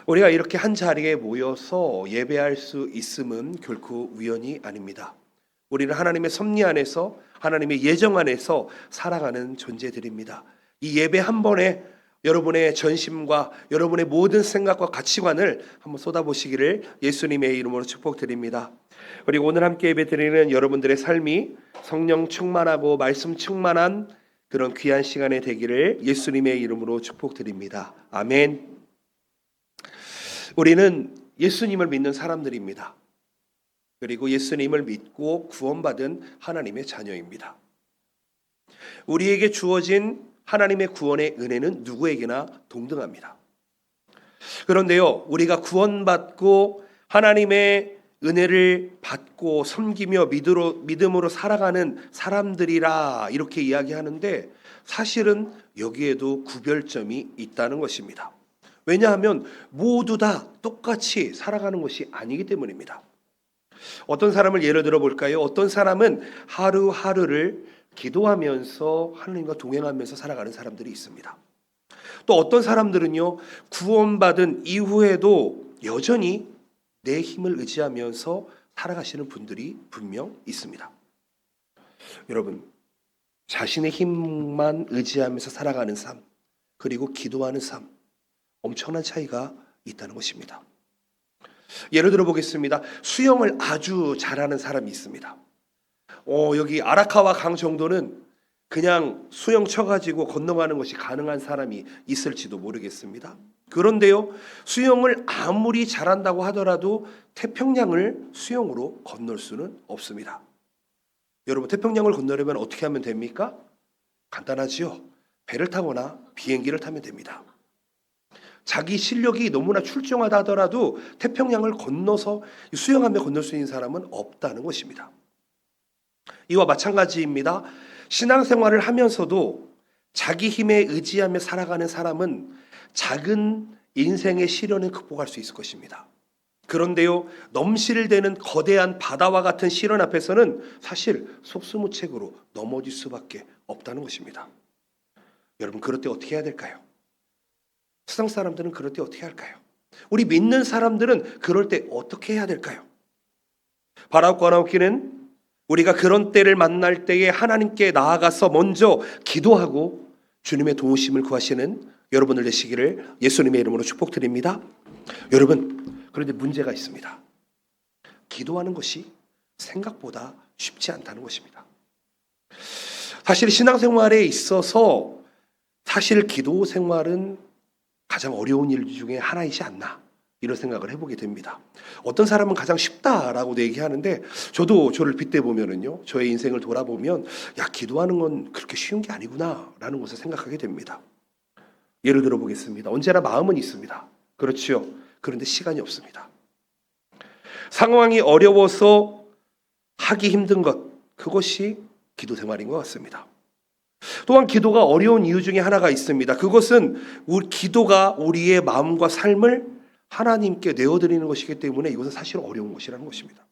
우리가 이렇게 한 자리에 모여서 예배할 수 있음은 결코 우연이 아닙니다. 우리는 하나님의 섭리 안에서, 하나님의 예정 안에서 살아가는 존재들입니다. 이 예배 한 번에 여러분의 전심과 여러분의 모든 생각과 가치관을 한번 쏟아보시기를 예수님의 이름으로 축복드립니다. 그리고 오늘 함께 예배드리는 여러분들의 삶이 성령 충만하고 말씀 충만한 그런 귀한 시간이 되기를 예수님의 이름으로 축복드립니다. 아멘. 우리는 예수님을 믿는 사람들입니다. 그리고 예수님을 믿고 구원받은 하나님의 자녀입니다. 우리에게 주어진 하나님의 구원의 은혜는 누구에게나 동등합니다. 그런데요, 우리가 구원받고 하나님의 은혜를 받고 섬기며 믿음으로 살아가는 사람들이라 이렇게 이야기하는데 사실은 여기에도 구별점이 있다는 것입니다. 왜냐하면 모두 다 똑같이 살아가는 것이 아니기 때문입니다. 어떤 사람을 예를 들어 볼까요? 어떤 사람은 하루하루를 기도하면서 하나님과 동행하면서 살아가는 사람들이 있습니다. 또 어떤 사람들은요, 구원받은 이후에도 여전히 내 힘을 의지하면서 살아가시는 분들이 분명 있습니다. 여러분, 자신의 힘만 의지하면서 살아가는 삶, 그리고 기도하는 삶, 엄청난 차이가 있다는 것입니다. 예를 들어 보겠습니다. 수영을 아주 잘하는 사람이 있습니다. 여기 아라카와 강 정도는 그냥 수영 쳐가지고 건너가는 것이 가능한 사람이 있을지도 모르겠습니다. 그런데요, 수영을 아무리 잘한다고 하더라도 태평양을 수영으로 건널 수는 없습니다. 여러분, 태평양을 건너려면 어떻게 하면 됩니까? 간단하지요. 배를 타거나 비행기를 타면 됩니다. 자기 실력이 너무나 출중하다 하더라도 태평양을 건너서 수영하며 건널 수 있는 사람은 없다는 것입니다. 이와 마찬가지입니다. 신앙생활을 하면서도 자기 힘에 의지하며 살아가는 사람은 작은 인생의 시련을 극복할 수 있을 것입니다. 그런데요, 넘실대는 거대한 바다와 같은 시련 앞에서는 사실 속수무책으로 넘어질 수밖에 없다는 것입니다. 여러분, 그럴 때 어떻게 해야 될까요? 세상 사람들은 그럴 때 어떻게 할까요? 우리 믿는 사람들은 그럴 때 어떻게 해야 될까요? 바라옵고 나옵기는 우리가 그런 때를 만날 때에 하나님께 나아가서 먼저 기도하고 주님의 도우심을 구하시는 여러분들 되시기를 예수님의 이름으로 축복드립니다. 여러분, 그런데 문제가 있습니다. 기도하는 것이 생각보다 쉽지 않다는 것입니다. 사실 신앙생활에 있어서 사실 기도 생활은 가장 어려운 일 중에 하나이지 않나 이런 생각을 해보게 됩니다. 어떤 사람은 가장 쉽다라고도 얘기하는데 저를 빗대 보면은요, 저의 인생을 돌아보면 기도하는 건 그렇게 쉬운 게 아니구나라는 것을 생각하게 됩니다. 예를 들어 보겠습니다. 언제나 마음은 있습니다. 그렇지요. 그런데 시간이 없습니다. 상황이 어려워서 하기 힘든 것, 그것이 기도 생활인 것 같습니다. 또한 기도가 어려운 이유 중에 하나가 있습니다. 그것은 기도가 우리의 마음과 삶을 하나님께 내어드리는 것이기 때문에 이것은 사실 어려운 것이라는 것입니다.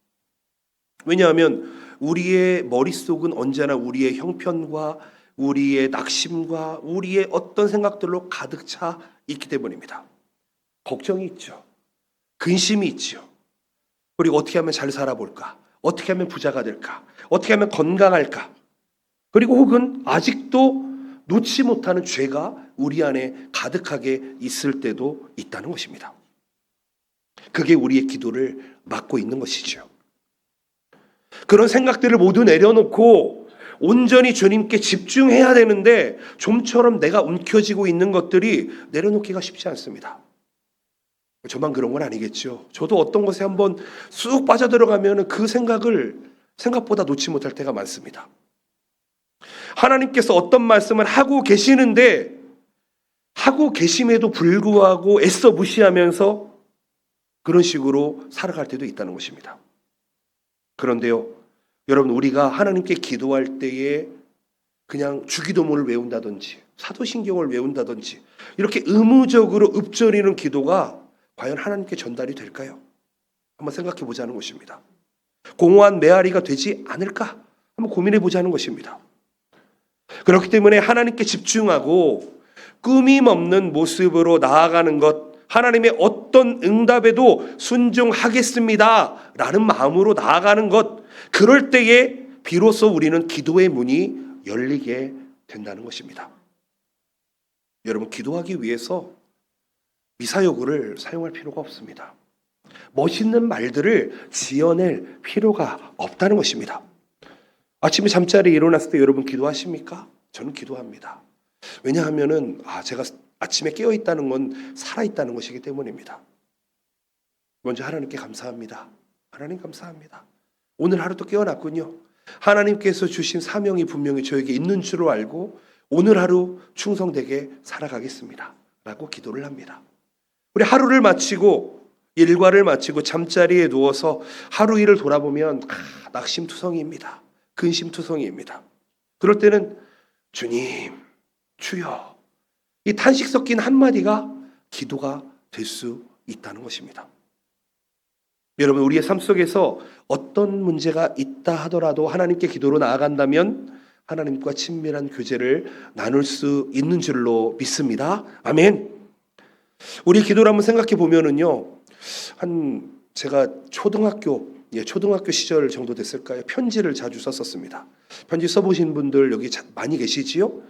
왜냐하면 우리의 머릿속은 언제나 우리의 형편과 우리의 낙심과 우리의 어떤 생각들로 가득 차 있기 때문입니다. 걱정이 있죠. 근심이 있죠. 그리고 어떻게 하면 잘 살아볼까? 어떻게 하면 부자가 될까? 어떻게 하면 건강할까? 그리고 혹은 아직도 놓지 못하는 죄가 우리 안에 가득하게 있을 때도 있다는 것입니다. 그게 우리의 기도를 막고 있는 것이죠. 그런 생각들을 모두 내려놓고 온전히 주님께 집중해야 되는데 좀처럼 내가 움켜쥐고 있는 것들이 내려놓기가 쉽지 않습니다. 저만 그런 건 아니겠죠. 저도 어떤 것에 한번 쑥 빠져들어가면 그 생각을 생각보다 놓지 못할 때가 많습니다. 하나님께서 어떤 말씀을 하고 계시는데 하고 계심에도 불구하고 애써 무시하면서 그런 식으로 살아갈 때도 있다는 것입니다. 그런데요, 여러분, 우리가 하나님께 기도할 때에 그냥 주기도문을 외운다든지 사도신경을 외운다든지 이렇게 의무적으로 읊조리는 기도가 과연 하나님께 전달이 될까요? 한번 생각해 보자는 것입니다. 공허한 메아리가 되지 않을까? 한번 고민해 보자는 것입니다. 그렇기 때문에 하나님께 집중하고 꾸밈 없는 모습으로 나아가는 것, 하나님의 어떤 응답에도 순종하겠습니다 라는 마음으로 나아가는 것, 그럴 때에 비로소 우리는 기도의 문이 열리게 된다는 것입니다. 여러분, 기도하기 위해서 미사여구를 사용할 필요가 없습니다. 멋있는 말들을 지어낼 필요가 없다는 것입니다. 아침에 잠자리에 일어났을 때 여러분 기도하십니까? 저는 기도합니다. 왜냐하면은 제가 아침에 깨어 있다는 건 살아 있다는 것이기 때문입니다. 먼저 하나님께 감사합니다. 하나님 감사합니다. 오늘 하루도 깨어났군요. 하나님께서 주신 사명이 분명히 저에게 있는 줄을 알고 오늘 하루 충성되게 살아가겠습니다 라고 기도를 합니다. 우리 하루를 마치고 일과를 마치고 잠자리에 누워서 하루 일을 돌아보면 낙심투성이입니다. 근심투성이입니다. 그럴 때는 주님, 주여, 이 탄식 섞인 한마디가 기도가 될 수 있다는 것입니다. 여러분, 우리의 삶 속에서 어떤 문제가 있다 하더라도 하나님께 기도로 나아간다면 하나님과 친밀한 교제를 나눌 수 있는 줄로 믿습니다. 아멘. 우리 기도를 한번 생각해 보면은요, 제가 초등학교 시절 정도 됐을까요? 편지를 자주 썼었습니다. 편지 써보신 분들 여기 많이 계시지요?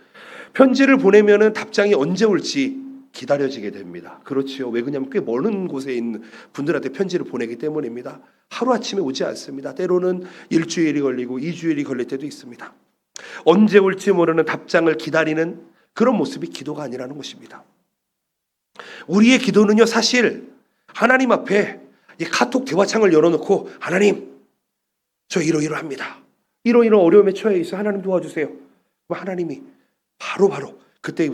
편지를 보내면은 답장이 언제 올지 기다려지게 됩니다. 그렇지요. 왜 그러냐면 꽤 먼 곳에 있는 분들한테 편지를 보내기 때문입니다. 하루아침에 오지 않습니다. 때로는 일주일이 걸리고 2주일이 걸릴 때도 있습니다. 언제 올지 모르는 답장을 기다리는 그런 모습이 기도가 아니라는 것입니다. 우리의 기도는요, 사실 하나님 앞에 이 카톡 대화창을 열어놓고 하나님, 저 이러이러합니다. 이러이러 어려움에 처해 있어. 하나님 도와주세요. 그럼 하나님이 바로 그때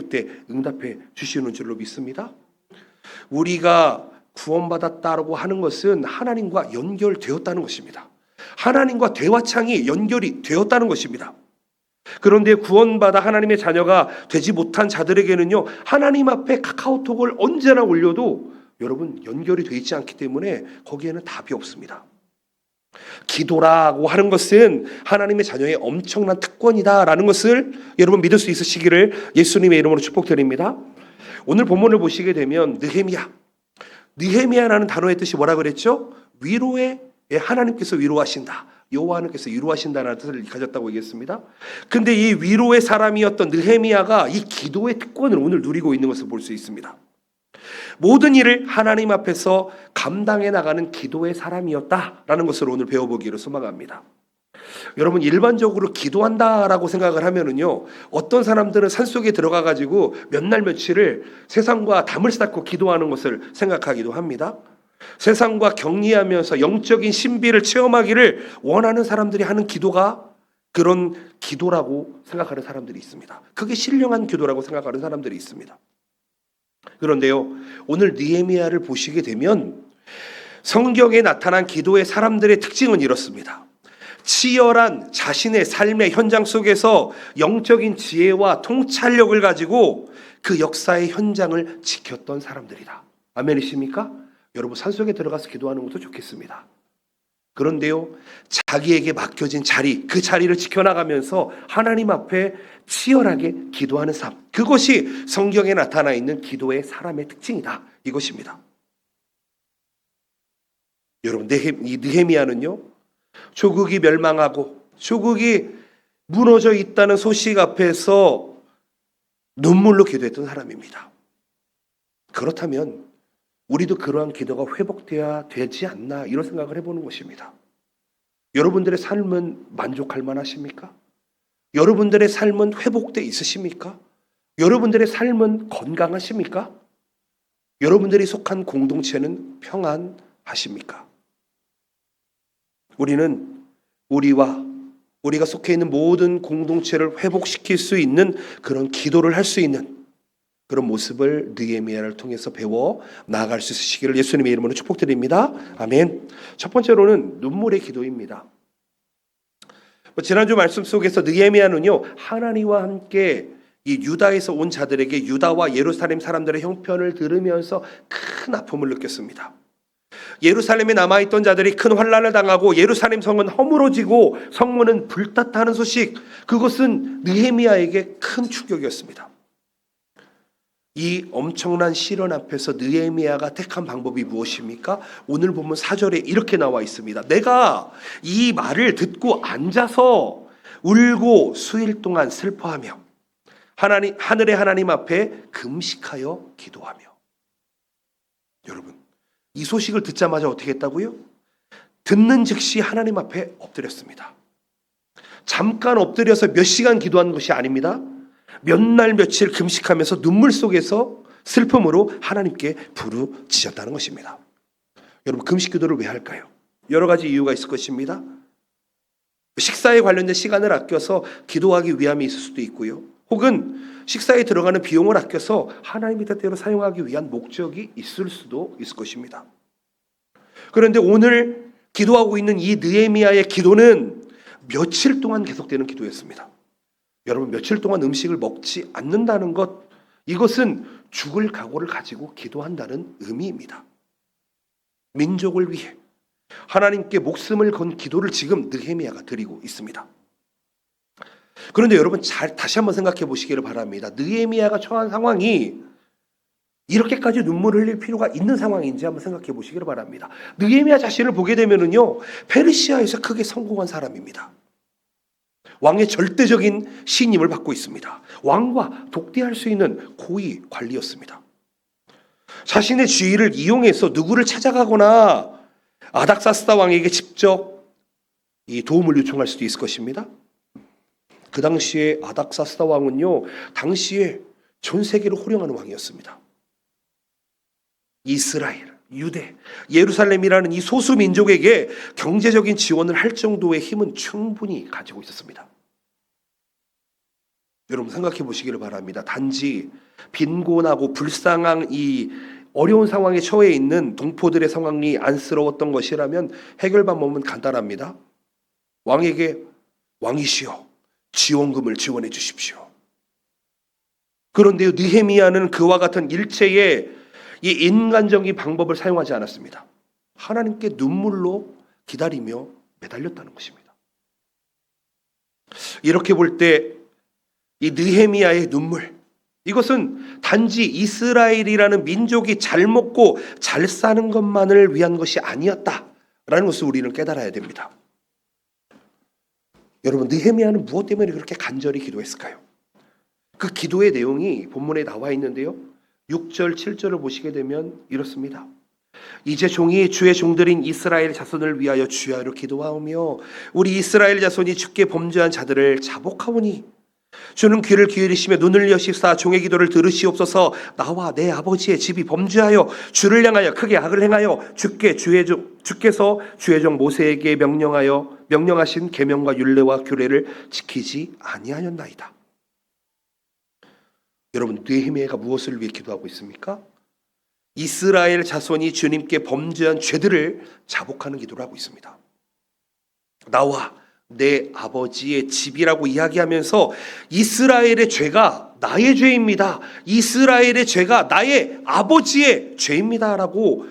응답해 주시는 줄로 믿습니다. 우리가 구원받았다고 하는 것은 하나님과 연결되었다는 것입니다. 하나님과 대화창이 연결이 되었다는 것입니다. 그런데 구원받아 하나님의 자녀가 되지 못한 자들에게는요, 하나님 앞에 카카오톡을 언제나 올려도 여러분 연결이 되어 있지 않기 때문에 거기에는 답이 없습니다. 기도라고 하는 것은 하나님의 자녀의 엄청난 특권이다라는 것을 여러분 믿을 수 있으시기를 예수님의 이름으로 축복드립니다. 오늘 본문을 보시게 되면 느헤미야라는 단어의 뜻이 뭐라 그랬죠? 위로의, 하나님께서 위로하신다, 여호와 하나님께서 위로하신다는 뜻을 가졌다고 얘기했습니다. 근데 이 위로의 사람이었던 느헤미야가 이 기도의 특권을 오늘 누리고 있는 것을 볼 수 있습니다. 모든 일을 하나님 앞에서 감당해 나가는 기도의 사람이었다라는 것을 오늘 배워보기로 소망합니다. 여러분, 일반적으로 기도한다라고 생각을 하면은요, 어떤 사람들은 산속에 들어가가지고 몇 날 며칠을 세상과 담을 쌓고 기도하는 것을 생각하기도 합니다. 세상과 격리하면서 영적인 신비를 체험하기를 원하는 사람들이 하는 기도가 그런 기도라고 생각하는 사람들이 있습니다. 그게 신령한 기도라고 생각하는 사람들이 있습니다. 그런데요, 오늘 느헤미야를 보시게 되면 성경에 나타난 기도의 사람들의 특징은 이렇습니다. 치열한 자신의 삶의 현장 속에서 영적인 지혜와 통찰력을 가지고 그 역사의 현장을 지켰던 사람들이다. 아멘이십니까? 여러분, 산속에 들어가서 기도하는 것도 좋겠습니다. 그런데요, 자기에게 맡겨진 자리, 그 자리를 지켜나가면서 하나님 앞에 치열하게 기도하는 삶, 그것이 성경에 나타나 있는 기도의 사람의 특징이다, 이것입니다. 여러분, 이 느헤미야는요, 조국이 멸망하고 조국이 무너져 있다는 소식 앞에서 눈물로 기도했던 사람입니다. 그렇다면 우리도 그러한 기도가 회복되어야 되지 않나, 이런 생각을 해보는 것입니다. 여러분들의 삶은 만족할 만하십니까? 여러분들의 삶은 회복되어 있으십니까? 여러분들의 삶은 건강하십니까? 여러분들이 속한 공동체는 평안하십니까? 우리는 우리가 속해 있는 모든 공동체를 회복시킬 수 있는 그런 기도를 할 수 있는 그런 모습을 느헤미야를 통해서 배워 나아갈 수 있으시기를 예수님의 이름으로 축복드립니다. 아멘. 첫 번째로는 눈물의 기도입니다. 지난주 말씀 속에서 느헤미야는요, 하나님과 함께 이 유다에서 온 자들에게 유다와 예루살렘 사람들의 형편을 들으면서 큰 아픔을 느꼈습니다. 예루살렘에 남아있던 자들이 큰 환난을 당하고 예루살렘 성은 허물어지고 성문은 불탔다는 소식, 그것은 느헤미야에게 큰 충격이었습니다. 이 엄청난 시련 앞에서 느헤미야가 택한 방법이 무엇입니까? 오늘 보면 4절에 이렇게 나와 있습니다. 내가 이 말을 듣고 앉아서 울고 수일 동안 슬퍼하며 하늘의 하나님 앞에 금식하여 기도하며. 여러분, 이 소식을 듣자마자 어떻게 했다고요? 듣는 즉시 하나님 앞에 엎드렸습니다. 잠깐 엎드려서 몇 시간 기도한 것이 아닙니다. 몇 날 며칠 금식하면서 눈물 속에서 슬픔으로 하나님께 부르짖었다는 것입니다. 여러분, 금식 기도를 왜 할까요? 여러 가지 이유가 있을 것입니다. 식사에 관련된 시간을 아껴서 기도하기 위함이 있을 수도 있고요. 혹은 식사에 들어가는 비용을 아껴서 하나님의 뜻대로 사용하기 위한 목적이 있을 수도 있을 것입니다. 그런데 오늘 기도하고 있는 이 느헤미야의 기도는 며칠 동안 계속되는 기도였습니다. 여러분, 며칠 동안 음식을 먹지 않는다는 것, 이것은 죽을 각오를 가지고 기도한다는 의미입니다. 민족을 위해 하나님께 목숨을 건 기도를 지금 느헤미야가 드리고 있습니다. 그런데 여러분, 다시 한번 생각해 보시기를 바랍니다. 느헤미야가 처한 상황이 이렇게까지 눈물을 흘릴 필요가 있는 상황인지 한번 생각해 보시기를 바랍니다. 느헤미야 자신을 보게 되면은요, 페르시아에서 크게 성공한 사람입니다. 왕의 절대적인 신임을 받고 있습니다. 왕과 독대할 수 있는 고위 관리였습니다. 자신의 지위를 이용해서 누구를 찾아가거나 아닥사스다 왕에게 직접 이 도움을 요청할 수도 있을 것입니다. 그 당시에 아닥사스다 왕은요, 당시에 전 세계를 호령하는 왕이었습니다. 이스라엘, 유대, 예루살렘이라는 이 소수 민족에게 경제적인 지원을 할 정도의 힘은 충분히 가지고 있었습니다. 여러분, 생각해 보시기를 바랍니다. 단지 빈곤하고 불쌍한 이 어려운 상황에 처해 있는 동포들의 상황이 안쓰러웠던 것이라면 해결 방법은 간단합니다. 왕에게 왕이시여 지원금을 지원해 주십시오. 그런데요, 느헤미야는 그와 같은 일체의 이 인간적인 방법을 사용하지 않았습니다. 하나님께 눈물로 기다리며 매달렸다는 것입니다. 이렇게 볼 때 이 느헤미야의 눈물, 이것은 단지 이스라엘이라는 민족이 잘 먹고 잘 사는 것만을 위한 것이 아니었다라는 것을 우리는 깨달아야 됩니다. 여러분, 느헤미야는 무엇 때문에 그렇게 간절히 기도했을까요? 그 기도의 내용이 본문에 나와 있는데요, 6절, 7절을 보시게 되면 이렇습니다. 이제 종이 주의 종들인 이스라엘 자손을 위하여 주야로 기도하오며 우리 이스라엘 자손이 주께 범죄한 자들을 자복하오니 주는 귀를 기울이시며 눈을 여시사 종의 기도를 들으시옵소서. 나와 내 아버지의 집이 범죄하여 주를 향하여 크게 악을 행하여 주께서 주의 종 모세에게 명령하신 계명과 율례와 규례를 지키지 아니하였나이다. 여러분, 느헤미야가 무엇을 위해 기도하고 있습니까? 이스라엘 자손이 주님께 범죄한 죄들을 자복하는 기도를 하고 있습니다. 나와 내 아버지의 집이라고 이야기하면서 이스라엘의 죄가 나의 죄입니다. 이스라엘의 죄가 나의 아버지의 죄입니다라고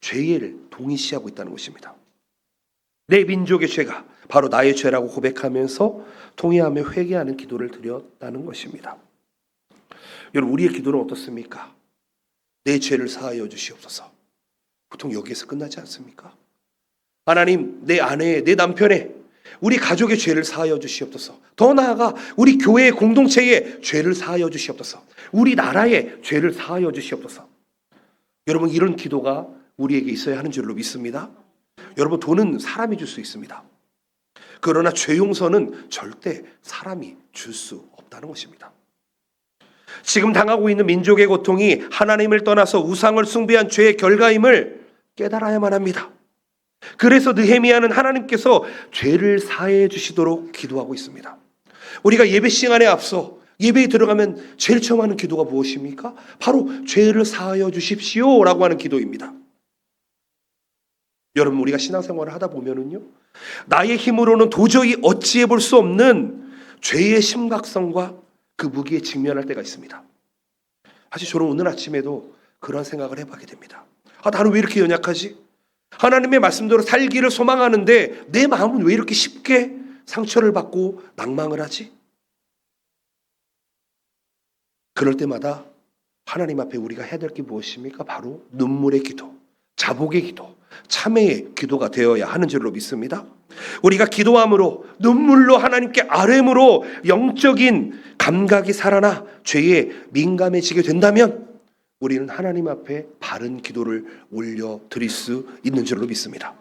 죄를 동의시하고 있다는 것입니다. 내 민족의 죄가 바로 나의 죄라고 고백하면서 통회하며 회개하는 기도를 드렸다는 것입니다. 여러분, 우리의 기도는 어떻습니까? 내 죄를 사하여 주시옵소서. 보통 여기에서 끝나지 않습니까? 하나님, 내 아내의, 내 남편의, 우리 가족의 죄를 사하여 주시옵소서. 더 나아가 우리 교회의 공동체의 죄를 사하여 주시옵소서. 우리 나라의 죄를 사하여 주시옵소서. 여러분, 이런 기도가 우리에게 있어야 하는 줄로 믿습니다. 여러분, 돈은 사람이 줄 수 있습니다. 그러나 죄 용서는 절대 사람이 줄 수 없다는 것입니다. 지금 당하고 있는 민족의 고통이 하나님을 떠나서 우상을 숭배한 죄의 결과임을 깨달아야만 합니다. 그래서 느헤미야는 하나님께서 죄를 사해 주시도록 기도하고 있습니다. 우리가 예배 시간에 앞서 예배에 들어가면 제일 처음 하는 기도가 무엇입니까? 바로 죄를 사하여 주십시오 라고 하는 기도입니다. 여러분, 우리가 신앙생활을 하다 보면은요, 나의 힘으로는 도저히 어찌해 볼 수 없는 죄의 심각성과 그 무기에 직면할 때가 있습니다. 사실 저는 오늘 아침에도 그런 생각을 해보게 됩니다. 나는 왜 이렇게 연약하지? 하나님의 말씀대로 살기를 소망하는데 내 마음은 왜 이렇게 쉽게 상처를 받고 낭망을 하지? 그럴 때마다 하나님 앞에 우리가 해야 될 게 무엇입니까? 바로 눈물의 기도, 자복의 기도, 참회의 기도가 되어야 하는 줄로 믿습니다. 우리가 기도함으로, 눈물로 하나님께 아뢰므로 영적인 감각이 살아나 죄에 민감해지게 된다면 우리는 하나님 앞에 바른 기도를 올려드릴 수 있는 줄로 믿습니다.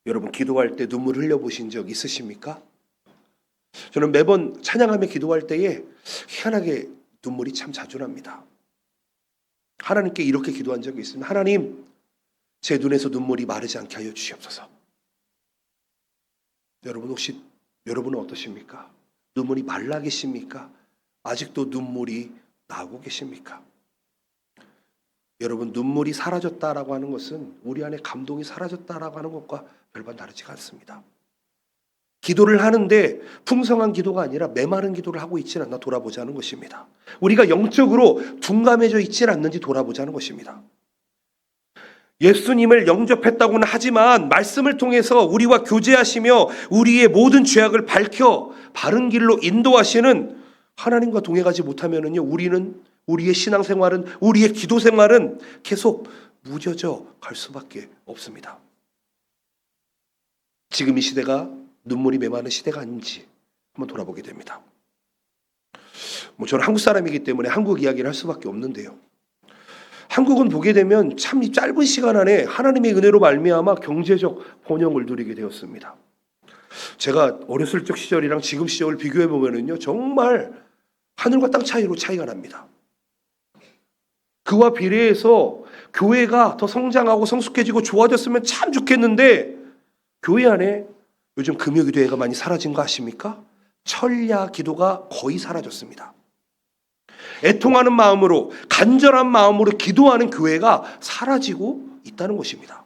여러분, 기도할 때 눈물 흘려보신 적 있으십니까? 저는 매번 찬양하며 기도할 때에 희한하게 눈물이 참 자주 납니다. 하나님께 이렇게 기도한 적이 있습니다. 하나님, 제 눈에서 눈물이 마르지 않게 하여 주시옵소서. 여러분, 혹시 여러분은 어떠십니까? 눈물이 말라 계십니까? 아직도 눈물이 나고 계십니까? 여러분, 눈물이 사라졌다라고 하는 것은 우리 안에 감동이 사라졌다라고 하는 것과 별반 다르지가 않습니다. 기도를 하는데 풍성한 기도가 아니라 메마른 기도를 하고 있지는 않나 돌아보자는 것입니다. 우리가 영적으로 둔감해져 있지는 않는지 돌아보자는 것입니다. 예수님을 영접했다고는 하지만 말씀을 통해서 우리와 교제하시며 우리의 모든 죄악을 밝혀 바른 길로 인도하시는 하나님과 동행하지 못하면은요, 우리는, 우리의 신앙생활은, 우리의 기도생활은 계속 무뎌져 갈 수밖에 없습니다. 지금 이 시대가 눈물이 메마른 시대가 아닌지 한번 돌아보게 됩니다. 저는 한국 사람이기 때문에 한국 이야기를 할 수밖에 없는데요. 한국은 보게 되면 참 이 짧은 시간 안에 하나님의 은혜로 말미암아 경제적 번영을 누리게 되었습니다. 제가 어렸을 적 시절이랑 지금 시절을 비교해 보면은요, 정말 하늘과 땅 차이로 차이가 납니다. 그와 비례해서 교회가 더 성장하고 성숙해지고 좋아졌으면 참 좋겠는데, 교회 안에 요즘 금요기도회가 많이 사라진 거 아십니까? 철야 기도가 거의 사라졌습니다. 애통하는 마음으로, 간절한 마음으로 기도하는 교회가 사라지고 있다는 것입니다.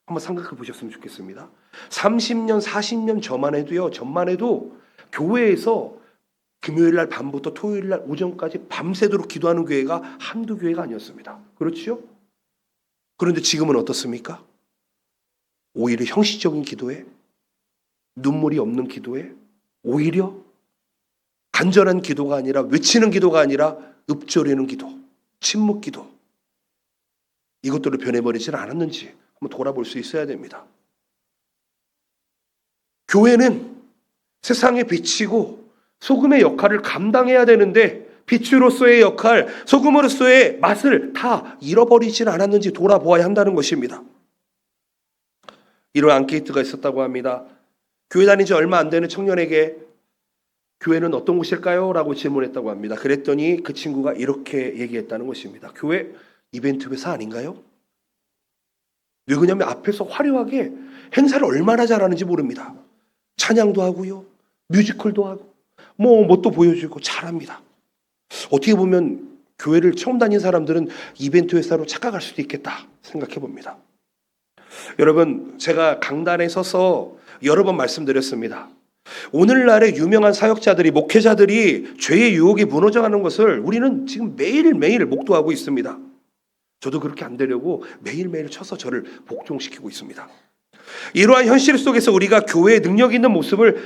한번 생각해 보셨으면 좋겠습니다. 30년, 40년 전만 해도 교회에서 금요일 날 밤부터 토요일 날 오전까지 밤새도록 기도하는 교회가 한두 교회가 아니었습니다. 그렇지요? 그런데 지금은 어떻습니까? 오히려 형식적인 기도에, 눈물이 없는 기도에, 오히려 간절한 기도가 아니라, 외치는 기도가 아니라 읊조리는 기도, 침묵 기도, 이것들을 변해버리지는 않았는지 한번 돌아볼 수 있어야 됩니다. 교회는 세상에 비치고 소금의 역할을 감당해야 되는데 빛으로서의 역할, 소금으로서의 맛을 다 잃어버리지는 않았는지 돌아보아야 한다는 것입니다. 이런 앙케이트가 있었다고 합니다. 교회 다닌 지 얼마 안 되는 청년에게 교회는 어떤 곳일까요? 라고 질문했다고 합니다. 그랬더니 그 친구가 이렇게 얘기했다는 것입니다. 교회 이벤트 회사 아닌가요? 왜 그러냐면 앞에서 화려하게 행사를 얼마나 잘하는지 모릅니다. 찬양도 하고요, 뮤지컬도 하고, 뭐 또 보여주고 잘합니다. 어떻게 보면 교회를 처음 다닌 사람들은 이벤트 회사로 착각할 수도 있겠다 생각해 봅니다. 여러분, 제가 강단에 서서 여러 번 말씀드렸습니다. 오늘날의 유명한 사역자들이, 목회자들이 죄의 유혹에 무너져가는 것을 우리는 지금 매일매일 목도하고 있습니다. 저도 그렇게 안 되려고 매일매일 쳐서 저를 복종시키고 있습니다. 이러한 현실 속에서 우리가 교회의 능력 있는 모습을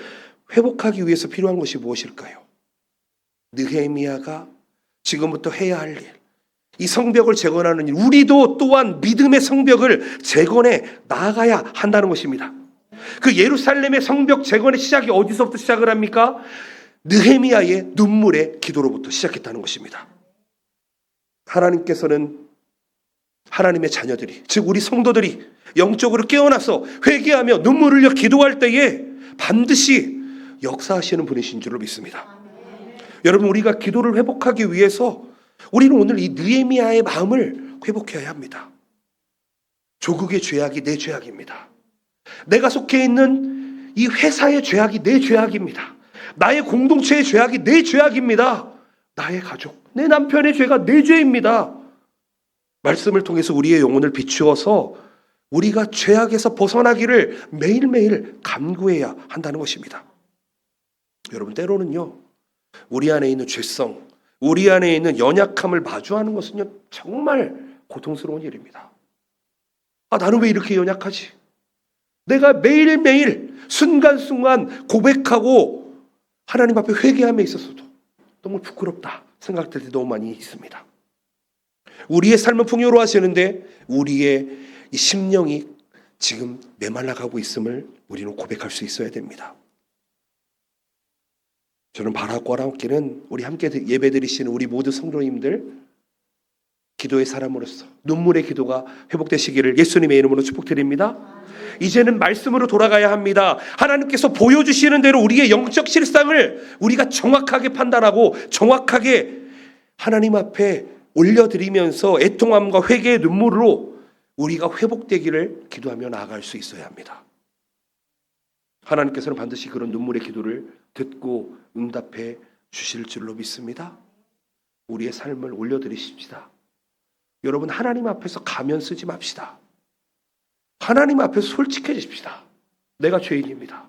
회복하기 위해서 필요한 것이 무엇일까요? 느헤미야가 지금부터 해야 할 일, 이 성벽을 재건하는 일, 우리도 또한 믿음의 성벽을 재건해 나아가야 한다는 것입니다. 그 예루살렘의 성벽 재건의 시작이 어디서부터 시작을 합니까? 느헤미야의 눈물의 기도로부터 시작했다는 것입니다. 하나님께서는 하나님의 자녀들이, 즉 우리 성도들이 영적으로 깨어나서 회개하며 눈물을 흘려 기도할 때에 반드시 역사하시는 분이신 줄로 믿습니다. 여러분, 우리가 기도를 회복하기 위해서 우리는 오늘 이 느헤미야의 마음을 회복해야 합니다. 조국의 죄악이 내 죄악입니다. 내가 속해 있는 이 회사의 죄악이 내 죄악입니다. 나의 공동체의 죄악이 내 죄악입니다. 나의 가족, 내 남편의 죄가 내 죄입니다. 말씀을 통해서 우리의 영혼을 비추어서 우리가 죄악에서 벗어나기를 매일매일 간구해야 한다는 것입니다. 여러분, 때로는요, 우리 안에 있는 죄성, 우리 안에 있는 연약함을 마주하는 것은요, 정말 고통스러운 일입니다. 나는 왜 이렇게 연약하지? 내가 매일매일 순간순간 고백하고 하나님 앞에 회개함에 있어서도 너무 부끄럽다, 생각될 때 너무 많이 있습니다. 우리의 삶은 풍요로워지는데 우리의 이 심령이 지금 메말라가고 있음을 우리는 고백할 수 있어야 됩니다. 저는 바라고 함께는 우리 함께 예배드리시는 우리 모두 성도님들 기도의 사람으로서 눈물의 기도가 회복되시기를 예수님의 이름으로 축복드립니다. 이제는 말씀으로 돌아가야 합니다. 하나님께서 보여주시는 대로 우리의 영적 실상을 우리가 정확하게 판단하고 정확하게 하나님 앞에 올려드리면서 애통함과 회개의 눈물로 우리가 회복되기를 기도하며 나아갈 수 있어야 합니다. 하나님께서는 반드시 그런 눈물의 기도를 듣고 응답해 주실 줄로 믿습니다. 우리의 삶을 올려드리십시다. 여러분, 하나님 앞에서 가면 쓰지 맙시다. 하나님 앞에서 솔직해집시다. 내가 죄인입니다.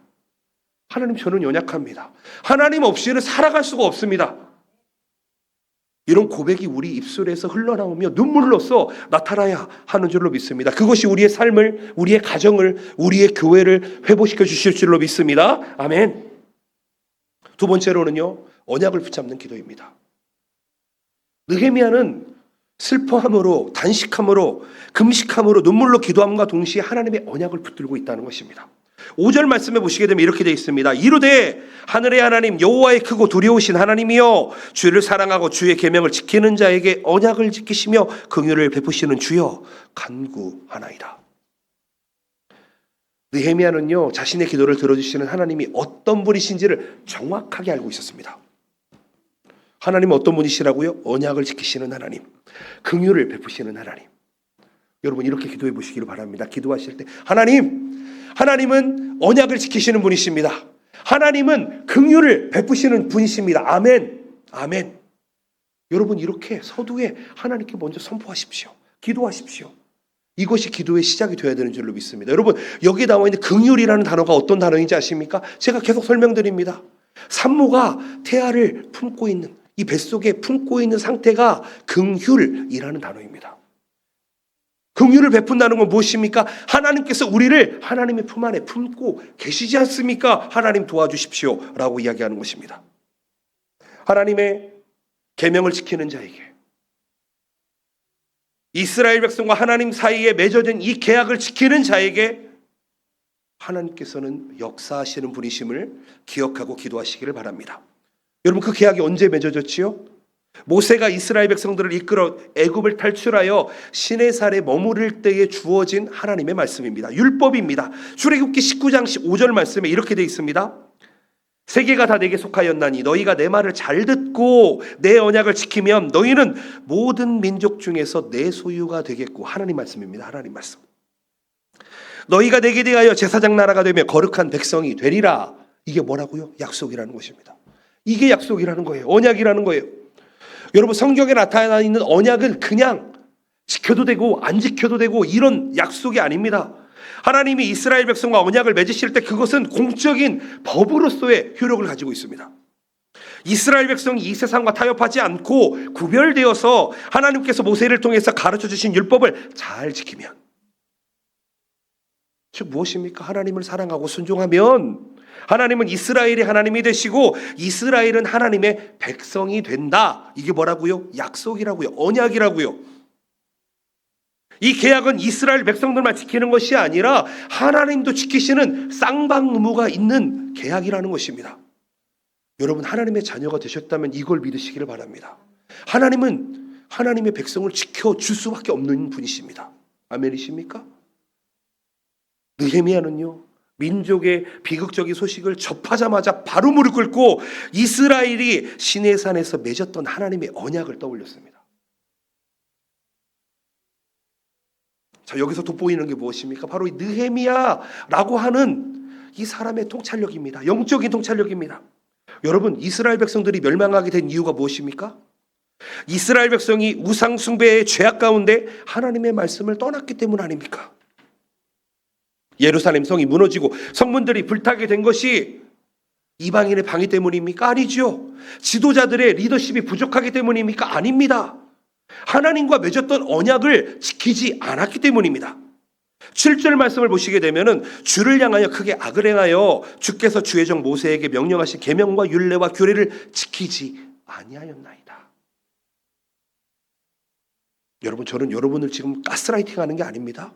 하나님, 저는 연약합니다. 하나님 없이는 살아갈 수가 없습니다. 이런 고백이 우리 입술에서 흘러나오며 눈물로써 나타나야 하는 줄로 믿습니다. 그것이 우리의 삶을, 우리의 가정을, 우리의 교회를 회복시켜 주실 줄로 믿습니다. 아멘. 두 번째로는요, 언약을 붙잡는 기도입니다. 느헤미야는 슬퍼함으로, 단식함으로, 금식함으로, 눈물로 기도함과 동시에 하나님의 언약을 붙들고 있다는 것입니다. 5절 말씀에 보시게 되면 이렇게 되어 있습니다. 이르되 하늘의 하나님 여호와의 크고 두려우신 하나님이여 주를 사랑하고 주의 계명을 지키는 자에게 언약을 지키시며 긍휼을 베푸시는 주여 간구하나이다. 느헤미야는요, 자신의 기도를 들어주시는 하나님이 어떤 분이신지를 정확하게 알고 있었습니다. 하나님은 어떤 분이시라고요? 언약을 지키시는 하나님, 긍휼을 베푸시는 하나님. 여러분, 이렇게 기도해 보시기를 바랍니다. 기도하실 때 하나님은 언약을 지키시는 분이십니다. 하나님은 긍휼을 베푸시는 분이십니다. 아멘. 아멘. 여러분, 이렇게 서두에 하나님께 먼저 선포하십시오. 기도하십시오. 이것이 기도의 시작이 되어야 되는 줄로 믿습니다. 여러분, 여기에 나와 있는 긍휼이라는 단어가 어떤 단어인지 아십니까? 제가 계속 설명드립니다. 산모가 태아를 품고 있는, 이 뱃속에 품고 있는 상태가 긍휼이라는 단어입니다. 긍휼을 베푼다는 건 무엇입니까? 하나님께서 우리를 하나님의 품 안에 품고 계시지 않습니까? 하나님 도와주십시오 라고 이야기하는 것입니다. 하나님의 계명을 지키는 자에게, 이스라엘 백성과 하나님 사이에 맺어진 이 계약을 지키는 자에게 하나님께서는 역사하시는 분이심을 기억하고 기도하시기를 바랍니다. 여러분, 그 계약이 언제 맺어졌지요? 모세가 이스라엘 백성들을 이끌어 애굽을 탈출하여 시내산에 머무를 때에 주어진 하나님의 말씀입니다. 율법입니다. 출애굽기 19장 5절 말씀에 이렇게 되어 있습니다. 세계가 다 내게 속하였나니 너희가 내 말을 잘 듣고 내 언약을 지키면 너희는 모든 민족 중에서 내 소유가 되겠고. 하나님 말씀입니다. 하나님 말씀. 너희가 내게 대하여 제사장 나라가 되며 거룩한 백성이 되리라. 이게 뭐라고요? 약속이라는 것입니다. 이게 약속이라는 거예요. 언약이라는 거예요. 여러분, 성경에 나타나 있는 언약은 그냥 지켜도 되고 안 지켜도 되고 이런 약속이 아닙니다. 하나님이 이스라엘 백성과 언약을 맺으실 때 그것은 공적인 법으로서의 효력을 가지고 있습니다. 이스라엘 백성이 이 세상과 타협하지 않고 구별되어서 하나님께서 모세를 통해서 가르쳐 주신 율법을 잘 지키면, 즉 무엇입니까? 하나님을 사랑하고 순종하면 하나님은 이스라엘의 하나님이 되시고 이스라엘은 하나님의 백성이 된다. 이게 뭐라고요? 약속이라고요. 언약이라고요. 이 계약은 이스라엘 백성들만 지키는 것이 아니라 하나님도 지키시는 쌍방의무가 있는 계약이라는 것입니다. 여러분, 하나님의 자녀가 되셨다면 이걸 믿으시기를 바랍니다. 하나님은 하나님의 백성을 지켜줄 수밖에 없는 분이십니다. 아멘이십니까? 느헤미야는요, 민족의 비극적인 소식을 접하자마자 바로 무릎 꿇고 이스라엘이 시내산에서 맺었던 하나님의 언약을 떠올렸습니다. 자, 여기서 돋보이는 게 무엇입니까? 바로 이 느헤미야라고 하는 이 사람의 통찰력입니다. 영적인 통찰력입니다. 여러분, 이스라엘 백성들이 멸망하게 된 이유가 무엇입니까? 이스라엘 백성이 우상 숭배의 죄악 가운데 하나님의 말씀을 떠났기 때문 아닙니까? 예루살렘 성이 무너지고 성문들이 불타게 된 것이 이방인의 방해 때문입니까? 아니죠. 지도자들의 리더십이 부족하기 때문입니까? 아닙니다. 하나님과 맺었던 언약을 지키지 않았기 때문입니다. 7절 말씀을 보시게 되면은 주를 향하여 크게 악을 행하여 주께서 주의 종 모세에게 명령하신 계명과 율례와 규례를 지키지 아니하였나이다. 여러분, 저는 여러분을 지금 가스라이팅 하는 게 아닙니다.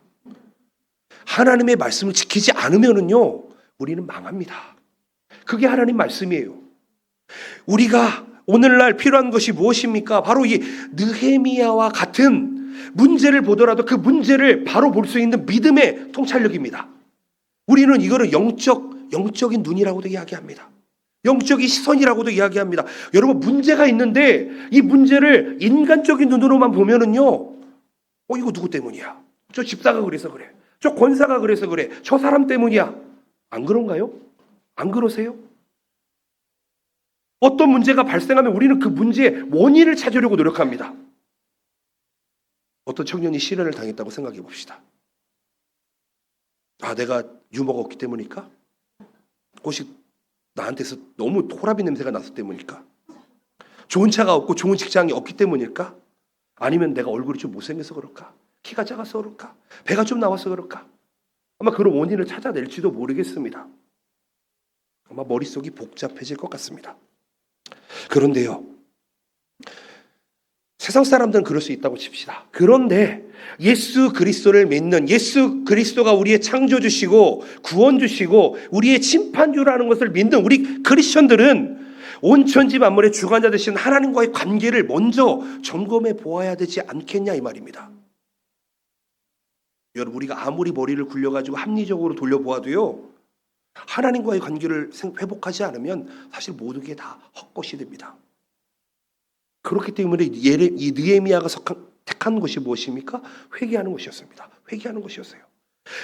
하나님의 말씀을 지키지 않으면은요, 우리는 망합니다. 그게 하나님 말씀이에요. 우리가 오늘날 필요한 것이 무엇입니까? 바로 이 느헤미야와 같은 문제를 보더라도 그 문제를 바로 볼 수 있는 믿음의 통찰력입니다. 우리는 이거를 영적인 눈이라고도 이야기합니다. 영적인 시선이라고도 이야기합니다. 여러분, 문제가 있는데 이 문제를 인간적인 눈으로만 보면은요, 이거 누구 때문이야? 저 집사가 그래서 그래. 저 권사가 그래서 그래. 저 사람 때문이야. 안 그런가요? 안 그러세요? 어떤 문제가 발생하면 우리는 그 문제의 원인을 찾으려고 노력합니다. 어떤 청년이 실현을 당했다고 생각해 봅시다. 내가 유머가 없기 때문일까? 혹시 나한테서 너무 호라비 냄새가 났기 때문일까? 좋은 차가 없고 좋은 직장이 없기 때문일까? 아니면 내가 얼굴이 좀 못생겨서 그럴까? 키가 작아서 그럴까? 배가 좀 나와서 그럴까? 아마 그런 원인을 찾아낼지도 모르겠습니다. 아마 머릿속이 복잡해질 것 같습니다. 그런데요, 세상 사람들은 그럴 수 있다고 칩시다. 그런데 예수 그리스도를 믿는, 예수 그리스도가 우리의 창조주시고 구원주시고 우리의 심판주라는 것을 믿는 우리 크리스천들은 온 천지 만물의 주관자 되신 하나님과의 관계를 먼저 점검해 보아야 되지 않겠냐, 이 말입니다. 여러분, 우리가 아무리 머리를 굴려가지고 합리적으로 돌려보아도요, 하나님과의 관계를 회복하지 않으면 사실 모든 게 다 헛것이 됩니다. 그렇기 때문에 이 느헤미야가 택한 것이 무엇입니까? 회개하는 것이었습니다. 회개하는 것이었어요.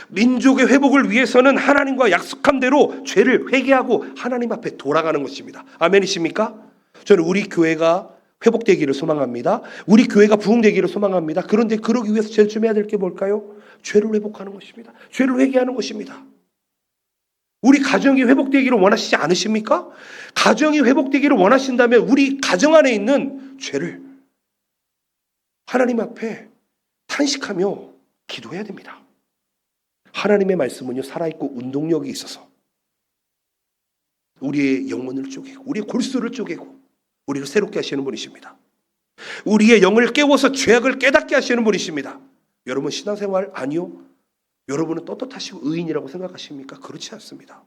민족의 회복을 위해서는 하나님과 약속한 대로 죄를 회개하고 하나님 앞에 돌아가는 것입니다. 아멘이십니까? 저는 우리 교회가 회복되기를 소망합니다. 우리 교회가 부흥되기를 소망합니다. 그런데 그러기 위해서 제일 좀 해야 될 게 뭘까요? 죄를 회복하는 것입니다. 죄를 회개하는 것입니다. 우리 가정이 회복되기를 원하시지 않으십니까? 가정이 회복되기를 원하신다면 우리 가정 안에 있는 죄를 하나님 앞에 탄식하며 기도해야 됩니다. 하나님의 말씀은요, 살아있고 운동력이 있어서 우리의 영혼을 쪼개고 우리의 골수를 쪼개고 우리를 새롭게 하시는 분이십니다. 우리의 영을 깨워서 죄악을 깨닫게 하시는 분이십니다. 여러분, 신앙생활 아니요? 여러분은 떳떳하시고 의인이라고 생각하십니까? 그렇지 않습니다.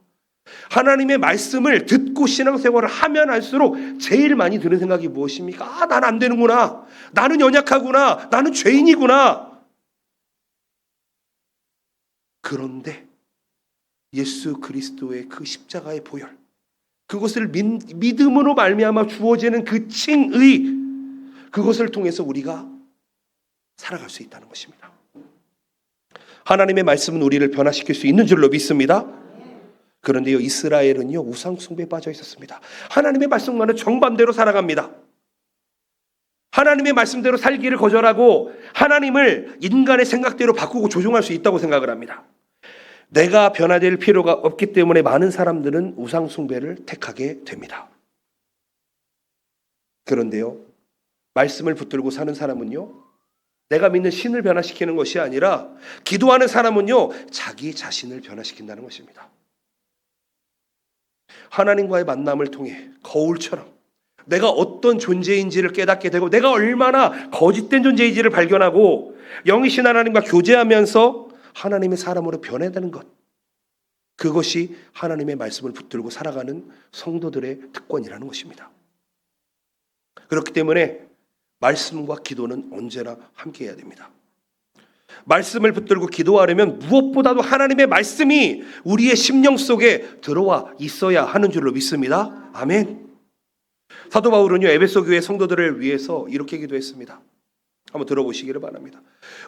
하나님의 말씀을 듣고 신앙생활을 하면 할수록 제일 많이 드는 생각이 무엇입니까? 난 안 되는구나. 나는 연약하구나. 나는 죄인이구나. 그런데 예수 그리스도의 그 십자가의 보혈, 그것을 믿음으로 말미암아 주어지는 그 칭의, 그것을 통해서 우리가 살아갈 수 있다는 것입니다. 하나님의 말씀은 우리를 변화시킬 수 있는 줄로 믿습니다. 그런데요, 이스라엘은요, 우상 숭배에 빠져 있었습니다. 하나님의 말씀과는 정반대로 살아갑니다. 하나님의 말씀대로 살기를 거절하고 하나님을 인간의 생각대로 바꾸고 조종할 수 있다고 생각을 합니다. 내가 변화될 필요가 없기 때문에 많은 사람들은 우상 숭배를 택하게 됩니다. 그런데요, 말씀을 붙들고 사는 사람은요, 내가 믿는 신을 변화시키는 것이 아니라 기도하는 사람은요, 자기 자신을 변화시킨다는 것입니다. 하나님과의 만남을 통해 거울처럼 내가 어떤 존재인지를 깨닫게 되고 내가 얼마나 거짓된 존재인지를 발견하고 영이신 하나님과 교제하면서 하나님의 사람으로 변해가는 것, 그것이 하나님의 말씀을 붙들고 살아가는 성도들의 특권이라는 것입니다. 그렇기 때문에 말씀과 기도는 언제나 함께 해야 됩니다. 말씀을 붙들고 기도하려면 무엇보다도 하나님의 말씀이 우리의 심령 속에 들어와 있어야 하는 줄로 믿습니다. 아멘. 사도 바울은요, 에베소 교회 성도들을 위해서 이렇게 기도했습니다. 한번 들어보시기를 바랍니다.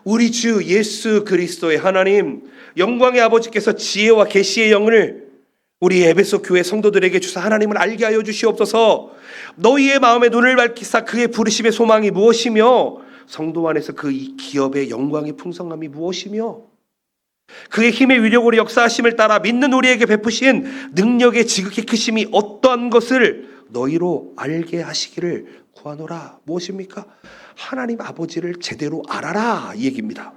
우리 주 예수 그리스도의 하나님, 영광의 아버지께서 지혜와 계시의 영을 우리 에베소 교회 성도들에게 주사 하나님을 알게 하여 주시옵소서. 너희의 마음의 눈을 밝히사 그의 부르심의 소망이 무엇이며 성도 안에서 그 기업의 영광의 풍성함이 무엇이며 그의 힘의 위력으로 역사하심을 따라 믿는 우리에게 베푸신 능력의 지극히 크심이 어떠한 것을 너희로 알게 하시기를 구하노라. 무엇입니까? 하나님 아버지를 제대로 알아라, 이 얘기입니다.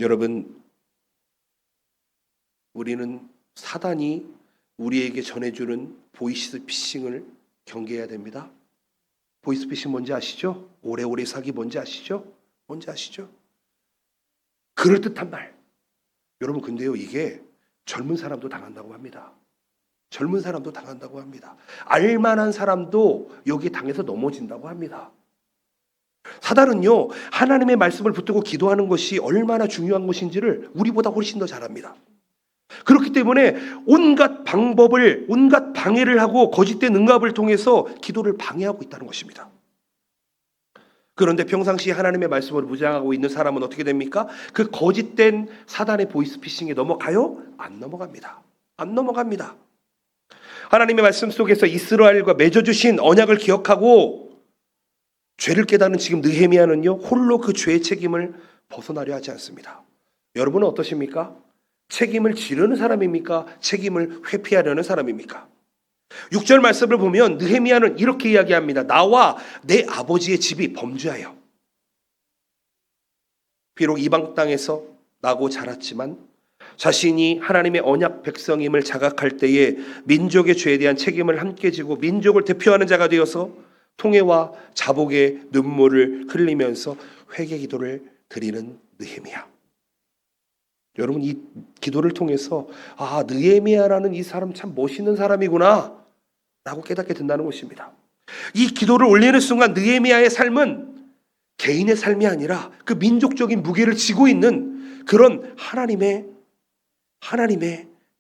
여러분, 우리는 사단이 우리에게 전해주는 보이시피싱을 경계해야 됩니다. 보이스피싱 뭔지 아시죠? 오래오래 사기 뭔지 아시죠? 뭔지 아시죠? 그럴듯한 말. 여러분 근데요, 이게 젊은 사람도 당한다고 합니다. 젊은 사람도 당한다고 합니다. 알만한 사람도 여기에 당해서 넘어진다고 합니다. 사단은요, 하나님의 말씀을 붙들고 기도하는 것이 얼마나 중요한 것인지를 우리보다 훨씬 더 잘 압니다. 그렇기 때문에 온갖 방법을, 온갖 방해를 하고 거짓된 응답을 통해서 기도를 방해하고 있다는 것입니다. 그런데 평상시 하나님의 말씀을 무장하고 있는 사람은 어떻게 됩니까? 그 거짓된 사단의 보이스피싱에 넘어가요? 안 넘어갑니다. 안 넘어갑니다. 하나님의 말씀 속에서 이스라엘과 맺어주신 언약을 기억하고 죄를 깨닫는 지금 느헤미야는요, 홀로 그 죄의 책임을 벗어나려 하지 않습니다. 여러분은 어떠십니까? 책임을 지르는 사람입니까? 책임을 회피하려는 사람입니까? 6절 말씀을 보면 느헤미야는 이렇게 이야기합니다. 나와 내 아버지의 집이 범죄하여 비록 이방 땅에서 나고 자랐지만 자신이 하나님의 언약 백성임을 자각할 때에 민족의 죄에 대한 책임을 함께 지고 민족을 대표하는 자가 되어서 통회와 자복의 눈물을 흘리면서 회개 기도를 드리는 느헤미야. 여러분, 이 기도를 통해서 느헤미야라는 이 사람 참 멋있는 사람이구나 라고 깨닫게 된다는 것입니다. 이 기도를 올리는 순간 느헤미야의 삶은 개인의 삶이 아니라 그 민족적인 무게를 지고 있는 그런 하나님의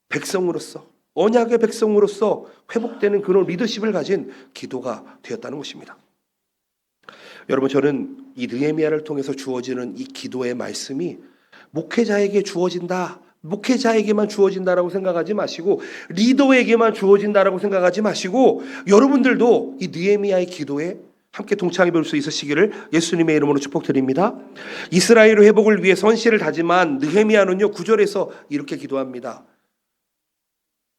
백성으로서, 언약의 백성으로서 회복되는 그런 리더십을 가진 기도가 되었다는 것입니다. 여러분, 저는 이 느헤미야를 통해서 주어지는 이 기도의 말씀이 목회자에게 주어진다, 목회자에게만 주어진다라고 생각하지 마시고 리더에게만 주어진다라고 생각하지 마시고 여러분들도 이 느헤미야의 기도에 함께 동참해 볼 수 있으시기를 예수님의 이름으로 축복드립니다. 이스라엘의 회복을 위해 선실을 다짐한 느헤미야는요, 9절에서 이렇게 기도합니다.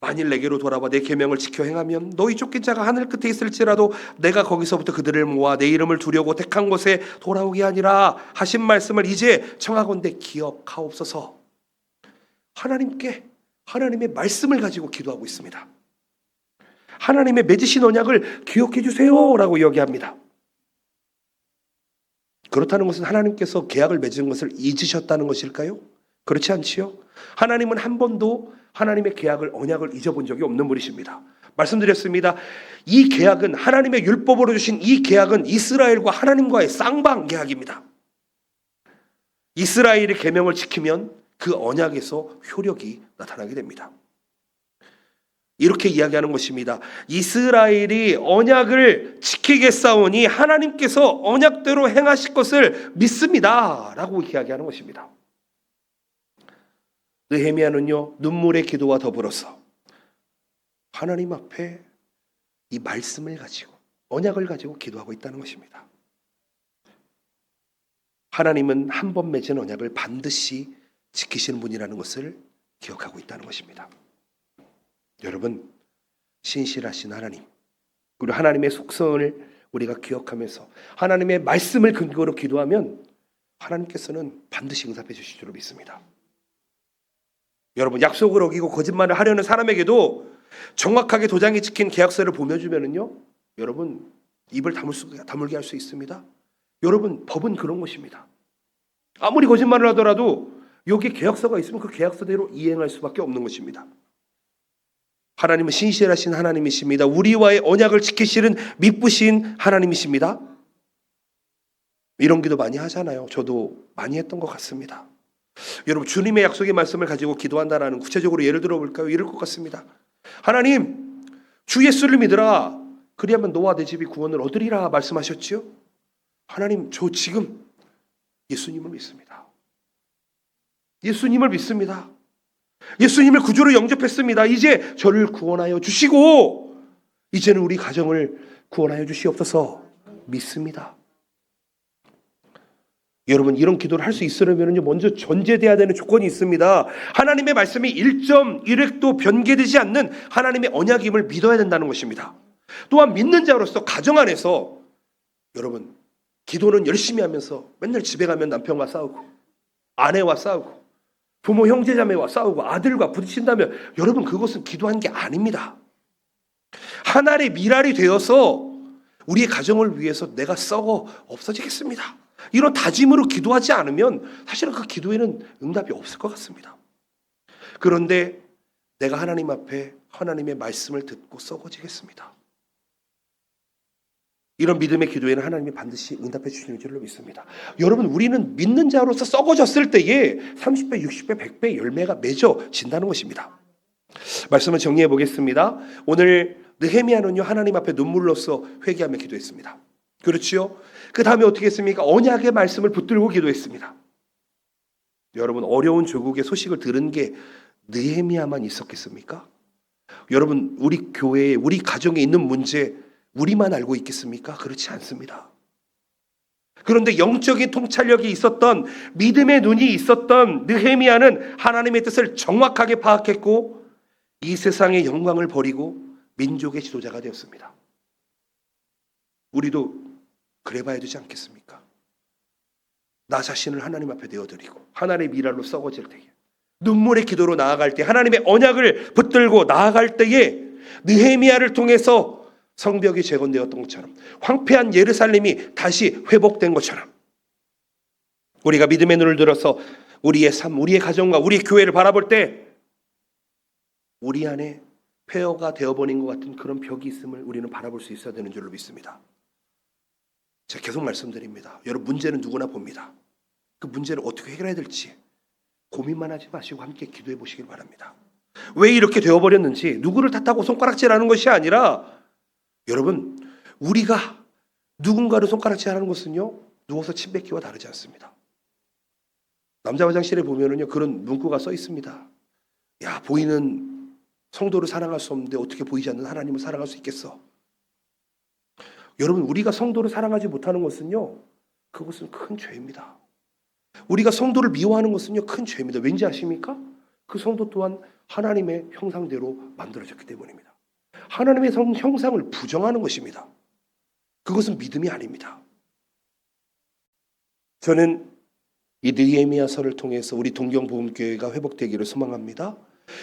만일 내게로 돌아와 내 계명을 지켜 행하면 너희 쫓긴 자가 하늘 끝에 있을지라도 내가 거기서부터 그들을 모아 내 이름을 두려고 택한 곳에 돌아오게 하니라 하신 말씀을 이제 청하건대 기억하옵소서. 하나님의 말씀을 가지고 기도하고 있습니다. 하나님의 맺으신 언약을 기억해 주세요라고 이야기합니다. 그렇다는 것은 하나님께서 계약을 맺은 것을 잊으셨다는 것일까요? 그렇지 않지요. 하나님은 한 번도 하나님의 계약을, 언약을 잊어본 적이 없는 분이십니다. 말씀드렸습니다. 이 계약은, 하나님의 율법으로 주신 이 계약은 이스라엘과 하나님과의 쌍방 계약입니다. 이스라엘의 계명을 지키면 그 언약에서 효력이 나타나게 됩니다. 이렇게 이야기하는 것입니다. 이스라엘이 언약을 지키겠사오니 하나님께서 언약대로 행하실 것을 믿습니다 라고 이야기하는 것입니다. 느헤미야는요, 눈물의 기도와 더불어서 하나님 앞에 이 말씀을 가지고, 언약을 가지고 기도하고 있다는 것입니다. 하나님은 한 번 맺은 언약을 반드시 지키시는 분이라는 것을 기억하고 있다는 것입니다. 여러분, 신실하신 하나님, 그리고 하나님의 속성을 우리가 기억하면서 하나님의 말씀을 근거로 기도하면 하나님께서는 반드시 응답해 주실 줄 믿습니다. 여러분, 약속을 어기고 거짓말을 하려는 사람에게도 정확하게 도장이 찍힌 계약서를 보내주면은요, 여러분 입을 다물게 할 수 있습니다. 여러분, 법은 그런 것입니다. 아무리 거짓말을 하더라도 여기에 계약서가 있으면 그 계약서대로 이행할 수밖에 없는 것입니다. 하나님은 신실하신 하나님이십니다. 우리와의 언약을 지키시는 미쁘신 하나님이십니다. 이런 기도 많이 하잖아요. 저도 많이 했던 것 같습니다. 여러분, 주님의 약속의 말씀을 가지고 기도한다라는, 구체적으로 예를 들어볼까요? 이럴 것 같습니다. 하나님, 주 예수를 믿으라. 그리하면 너와 내 집이 구원을 얻으리라 말씀하셨지요. 하나님, 저 지금 예수님을 믿습니다. 예수님을 믿습니다. 예수님을 구주로 영접했습니다. 이제 저를 구원하여 주시고 이제는 우리 가정을 구원하여 주시옵소서. 믿습니다. 여러분, 이런 기도를 할 수 있으려면 먼저 전제돼야 되는 조건이 있습니다. 하나님의 말씀이 1.1획도 변개되지 않는 하나님의 언약임을 믿어야 된다는 것입니다. 또한 믿는 자로서 가정 안에서, 여러분, 기도는 열심히 하면서 맨날 집에 가면 남편과 싸우고 아내와 싸우고 부모 형제자매와 싸우고 아들과 부딪힌다면 여러분, 그것은 기도한 게 아닙니다. 하나의 미랄이 되어서 우리의 가정을 위해서 내가 썩어 없어지겠습니다. 이런 다짐으로 기도하지 않으면 사실은 그 기도에는 응답이 없을 것 같습니다. 그런데 내가 하나님 앞에 하나님의 말씀을 듣고 썩어지겠습니다. 이런 믿음의 기도에는 하나님이 반드시 응답해 주시는 줄로 믿습니다. 여러분, 우리는 믿는 자로서 썩어졌을 때에 30배, 60배, 100배 열매가 맺어진다는 것입니다. 말씀을 정리해 보겠습니다. 오늘 느헤미야는요, 하나님 앞에 눈물로써 회개하며 기도했습니다. 그렇지요? 그 다음에 어떻게 했습니까? 언약의 말씀을 붙들고 기도했습니다. 여러분, 어려운 조국의 소식을 들은 게 느헤미야만 있었겠습니까? 여러분, 우리 교회에, 우리 가정에 있는 문제 우리만 알고 있겠습니까? 그렇지 않습니다. 그런데 영적인 통찰력이 있었던, 믿음의 눈이 있었던 느헤미야는 하나님의 뜻을 정확하게 파악했고 이 세상의 영광을 버리고 민족의 지도자가 되었습니다. 우리도 그래 봐야 되지 않겠습니까? 나 자신을 하나님 앞에 내어드리고 하나님의 미랄로 썩어질 때에, 눈물의 기도로 나아갈 때, 하나님의 언약을 붙들고 나아갈 때에 느헤미야를 통해서 성벽이 재건되었던 것처럼, 황폐한 예루살렘이 다시 회복된 것처럼, 우리가 믿음의 눈을 들어서 우리의 삶, 우리의 가정과 우리의 교회를 바라볼 때 우리 안에 폐허가 되어버린 것 같은 그런 벽이 있음을 우리는 바라볼 수 있어야 되는 줄로 믿습니다. 제가 계속 말씀드립니다. 여러분, 문제는 누구나 봅니다. 그 문제를 어떻게 해결해야 될지 고민만 하지 마시고 함께 기도해 보시길 바랍니다. 왜 이렇게 되어버렸는지 누구를 탓하고 손가락질하는 것이 아니라, 여러분, 우리가 누군가를 손가락질하는 것은요, 누워서 침 뱉기와 다르지 않습니다. 남자 화장실에 보면은요, 그런 문구가 써 있습니다. 야, 보이는 성도를 사랑할 수 없는데 어떻게 보이지 않는 하나님을 사랑할 수 있겠어? 여러분, 우리가 성도를 사랑하지 못하는 것은요, 그것은 큰 죄입니다. 우리가 성도를 미워하는 것은요, 큰 죄입니다. 왠지 아십니까? 그 성도 또한 하나님의 형상대로 만들어졌기 때문입니다. 하나님의 형상을 부정하는 것입니다. 그것은 믿음이 아닙니다. 저는 이 느헤미야서를 통해서 우리 동경복음교회가 회복되기를 소망합니다.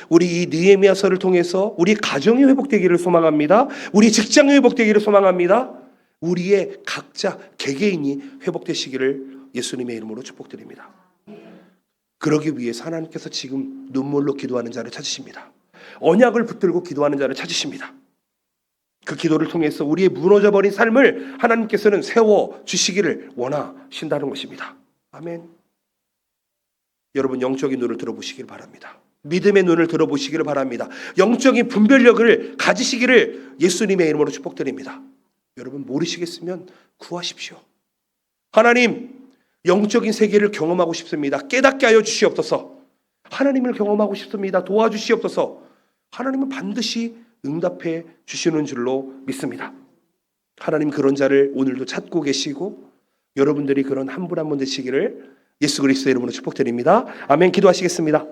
우리 이 느헤미야서를 통해서 우리 가정이 회복되기를 소망합니다. 우리 직장이 회복되기를 소망합니다. 우리의 각자 개개인이 회복되시기를 예수님의 이름으로 축복드립니다. 그러기 위해서 하나님께서 지금 눈물로 기도하는 자를 찾으십니다. 언약을 붙들고 기도하는 자를 찾으십니다. 그 기도를 통해서 우리의 무너져버린 삶을 하나님께서는 세워주시기를 원하신다는 것입니다. 아멘. 여러분, 영적인 눈을 들어보시길 바랍니다. 믿음의 눈을 들어보시기를 바랍니다. 영적인 분별력을 가지시기를 예수님의 이름으로 축복드립니다. 여러분, 모르시겠으면 구하십시오. 하나님, 영적인 세계를 경험하고 싶습니다. 깨닫게 하여 주시옵소서. 하나님을 경험하고 싶습니다. 도와주시옵소서. 하나님은 반드시 응답해 주시는 줄로 믿습니다. 하나님, 그런 자를 오늘도 찾고 계시고 여러분들이 그런 한 분 한 분 되시기를 예수 그리스도의 이름으로 축복드립니다. 아멘. 기도하시겠습니다.